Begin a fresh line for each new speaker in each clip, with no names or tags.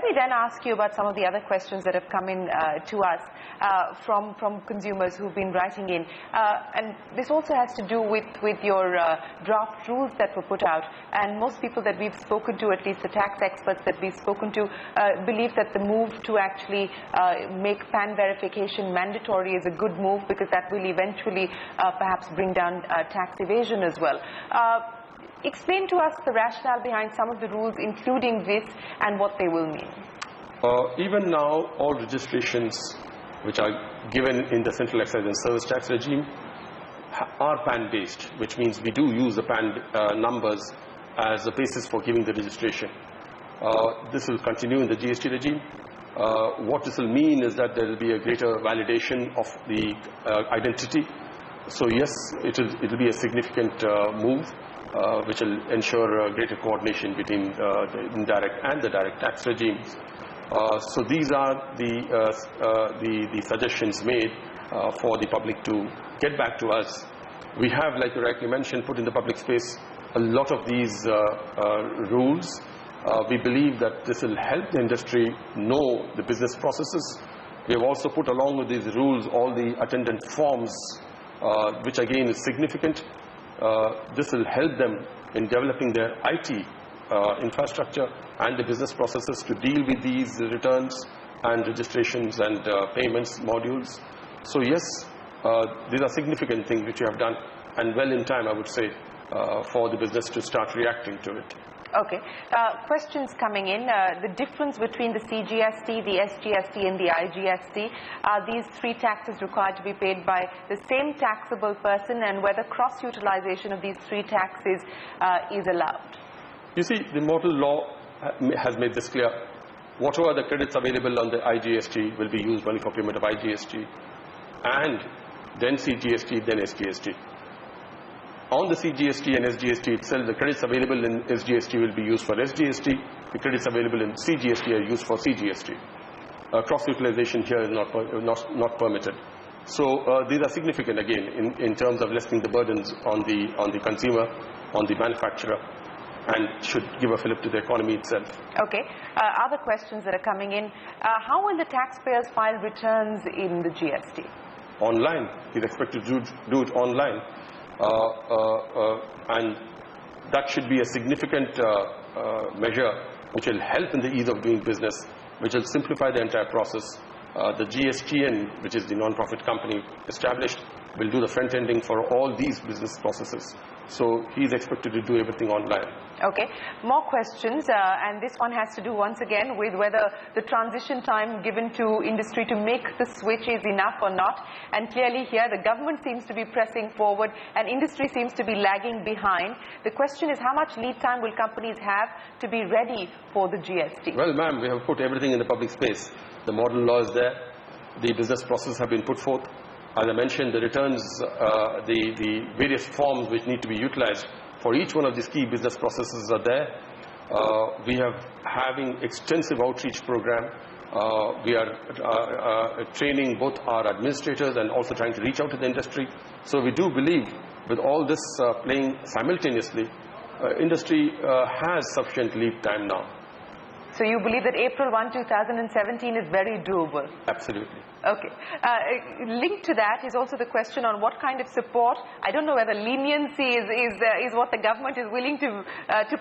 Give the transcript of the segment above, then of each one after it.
me then ask you about some of the other questions that have come in to us from consumers who've been writing in. And this also has to do with your draft rules that were put out. And most people that we've spoken to, at least the tax experts that we've spoken to, believe that the move to actually make PAN verification mandatory is a good move, because that will eventually perhaps bring down tax evasion as well. Explain to us the rationale behind some of the rules, including this, and what they will mean.
Even now, all registrations which are given in the Central Excise and Service Tax regime are PAN-based, which means we do use the PAN numbers as a basis for giving the registration. This will continue in the GST regime. What this will mean is that there will be a greater validation of the identity. So yes, it will be a significant move, which will ensure greater coordination between the indirect and the direct tax regimes. So these are the suggestions made for the public to get back to us. We have, like you rightly mentioned, put in the public space a lot of these rules. We believe that this will help the industry know the business processes. We have also put along with these rules all the attendant forms, which again is significant. This will help them in developing their IT infrastructure and the business processes to deal with these returns and registrations and payments modules. So yes, these are significant things which we have done, and well in time, I would say, for the business to start reacting to it.
Okay. Questions coming in. The difference between the CGST, the SGST and the IGST, are these three taxes required to be paid by the same taxable person, and whether cross-utilization of these three taxes is allowed?
You see, the model law has made this clear. Whatever the credits available on the IGST will be used only for payment of IGST, and then CGST, then SGST. On the CGST and SGST itself, the credits available in SGST will be used for SGST. The credits available in CGST are used for CGST. Cross-utilization here is not permitted. So these are significant again in terms of lessening the burdens on the consumer, on the manufacturer, and should give a fillip to the economy itself.
Okay. Other questions that are coming in. How will the taxpayers file returns in the GST?
Online. He's expected to do it online. And that should be a significant measure which will help in the ease of doing business, which will simplify the entire process. The GSTN, which is the non-profit company established, will do the front-ending for all these business processes. So he's expected to do everything online.
Okay. More questions, and this one has to do once again with whether the transition time given to industry to make the switch is enough or not. And clearly here the government seems to be pressing forward and industry seems to be lagging behind. The question is, how much lead time will companies have to be ready for the GST?
Well, ma'am, we have put everything in the public space. The model law is there. The business processes have been put forth. As I mentioned, the returns, the various forms which need to be utilized for each one of these key business processes are there. We are having extensive outreach program. We are training both our administrators and also trying to reach out to the industry. So we do believe with all this playing simultaneously, industry has sufficient lead time now.
So you believe that April 1, 2017 is very doable?
Absolutely.
Okay. Linked to that is also the question on what kind of support. I don't know whether leniency is what the government is willing to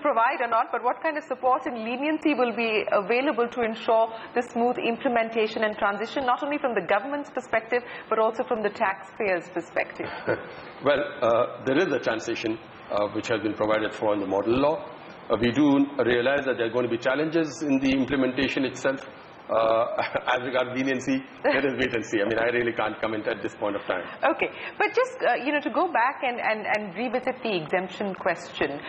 provide or not, but what kind of support and leniency will be available to ensure the smooth implementation and transition, not only from the government's perspective, but also from the taxpayer's perspective?
Well, there is a transition which has been provided for in the model law. We do realize that there are going to be challenges in the implementation itself. As regards leniency, let us wait and see. I mean, I really can't comment at this point of time.
Okay. But just, to go back and revisit the exemption question,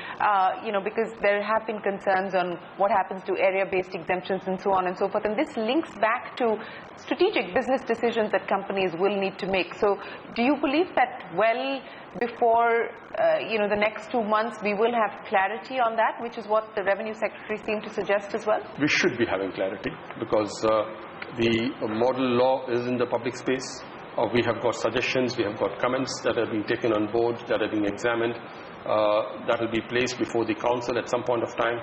because there have been concerns on what happens to area-based exemptions and so on and so forth. And this links back to strategic business decisions that companies will need to make. So do you believe that well before, the next 2 months, we will have clarity on that, which is what the Revenue Secretary seemed to suggest as well?
We should be having clarity because the model law is in the public space. We have got suggestions, we have got comments that are being taken on board, that are being examined, that will be placed before the council at some point of time.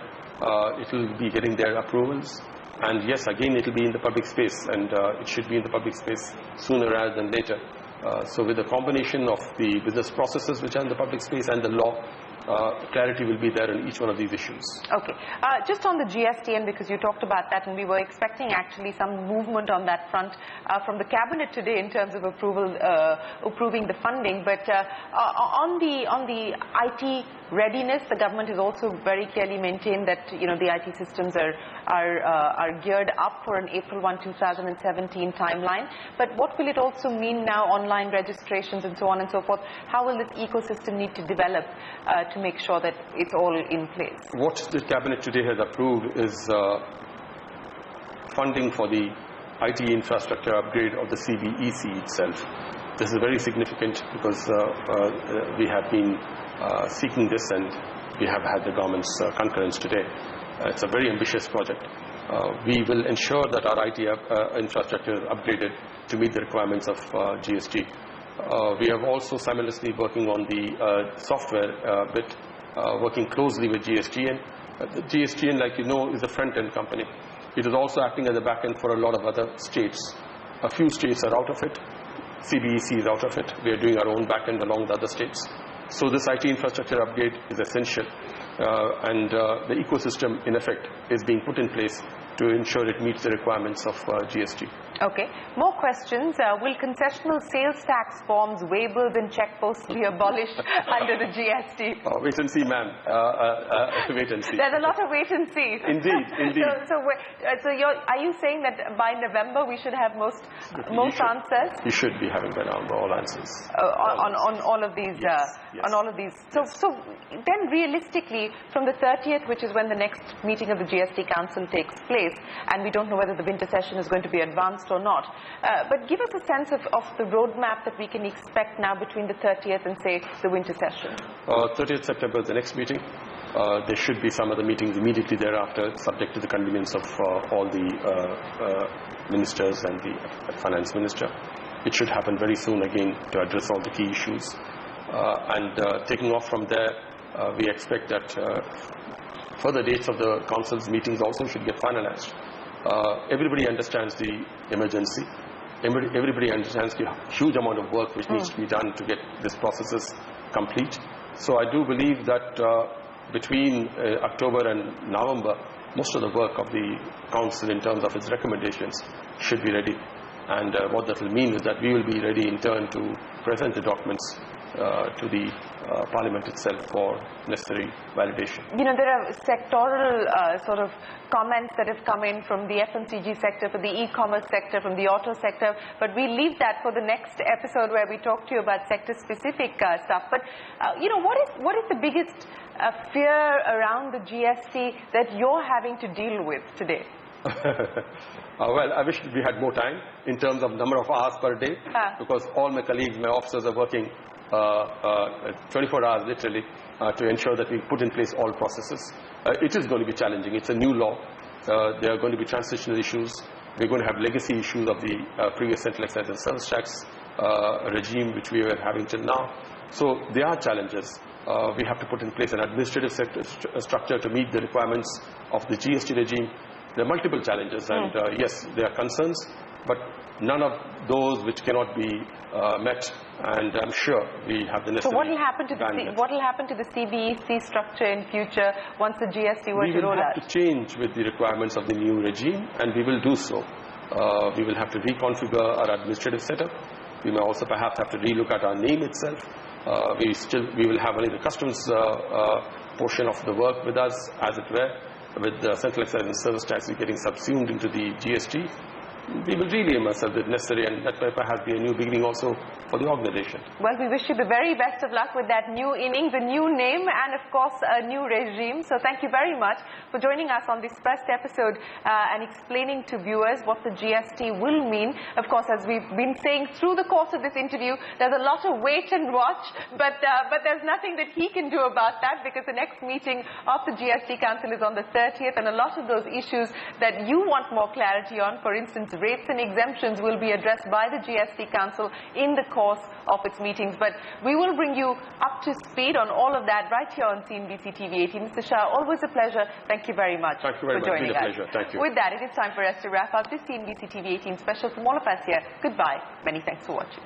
It will be getting their approvals. And yes, again, it will be in the public space, and it should be in the public space sooner rather than later. So with the combination of the business processes which are in the public space and the law, clarity will be there in each one of these issues.
Okay. Just on the GST, and because you talked about that, and we were expecting actually some movement on that front from the cabinet today in terms of approving the funding. But on the IT readiness, the government has also very clearly maintained that the IT systems are geared up for an April 1, 2017 timeline. But what will it also mean now? Online registrations and so on and so forth. How will this ecosystem need to develop to make sure that it's all in place?
What the cabinet today has approved is funding for the IT infrastructure upgrade of the CBEC itself. This is very significant because we have been seeking this, and we have had the government's concurrence today. It's a very ambitious project. We will ensure that our IT infrastructure is upgraded to meet the requirements of GST. We are also simultaneously working on the software bit, working closely with GSTN. The GSTN, like you know, is a front-end company. It is also acting as a back-end for a lot of other states. A few states are out of it. CBEC is out of it. We are doing our own back-end along with other states. So this IT infrastructure upgrade is essential, and the ecosystem, in effect, is being put in place to ensure it meets the requirements of GST.
Okay. More questions. Will concessional sales tax forms, waivers and checkposts be abolished under the GST?
Wait and see, ma'am. Wait and see.
There's a lot of wait and see.
Indeed, indeed.
So are you saying that by November we should have most answers?
You should be having by November all answers.
On all of these.
Yes, yes.
On all of these. So then realistically, from the 30th, which is when the next meeting of the GST Council takes place, and we don't know whether the winter session is going to be advanced or not, but give us a sense of the roadmap that we can expect now between the 30th and, say, the winter session.
30th September is the next meeting. There should be some other meetings immediately thereafter, subject to the convenience of all the ministers and the finance minister. It should happen very soon again to address all the key issues. And taking off from there, we expect that further dates of the council's meetings also should get finalized. Everybody understands the emergency. Everybody understands the huge amount of work which needs to be done to get these processes complete. So I do believe that between October and November, most of the work of the council in terms of its recommendations should be ready. And what that will mean is that we will be ready in turn to present the documents to the Parliament itself for necessary validation. There
are sectoral sort of comments that have come in from the FMCG sector, from the e-commerce sector, from the auto sector, but we leave that for the next episode where we talk to you about sector-specific stuff. But, what is the biggest fear around the GST that you're having to deal with today?
Well, I wish we had more time in terms of number of hours per day, because all my colleagues, my officers are working 24 hours literally to ensure that we put in place all processes. It is going to be challenging. It's a new law. There are going to be transitional issues. We're going to have legacy issues of the previous central excise and service tax regime which we were having till now. So there are challenges. We have to put in place an administrative structure to meet the requirements of the GST regime. There are multiple challenges, and yes, there are concerns, but none of those which cannot be met, and I'm sure we have the necessary.
So what will happen to the CBEC structure in future once the GST were to roll out?
We will have to change with the requirements of the new regime, and we will do so. We will have to reconfigure our administrative setup. We may also perhaps have to relook at our name itself. We will have only the customs portion of the work with us, as it were, with the central excise and service tax getting subsumed into the GST. We will rename ourselves if necessary, and that may perhaps be a new beginning also for the organization.
Well, we wish you the very best of luck with that new innings, a new name, and of course a new regime. So thank you very much for joining us on this first episode and explaining to viewers what the GST will mean. Of course, as we've been saying through the course of this interview, there's a lot of wait and watch, but there's nothing that he can do about that, because the next meeting of the GST Council is on the 30th, and a lot of those issues that you want more clarity on, for instance, Rates and exemptions will be addressed by the GST Council in the course of its meetings. But we will bring you up to speed on all of that right here on CNBC TV 18. Mr. Shah, always a pleasure. Thank you very much
for joining us. Pleasure. Thank you.
With that, it is time for us to wrap up this CNBC TV 18 special from all of us here. Goodbye. Many thanks for watching.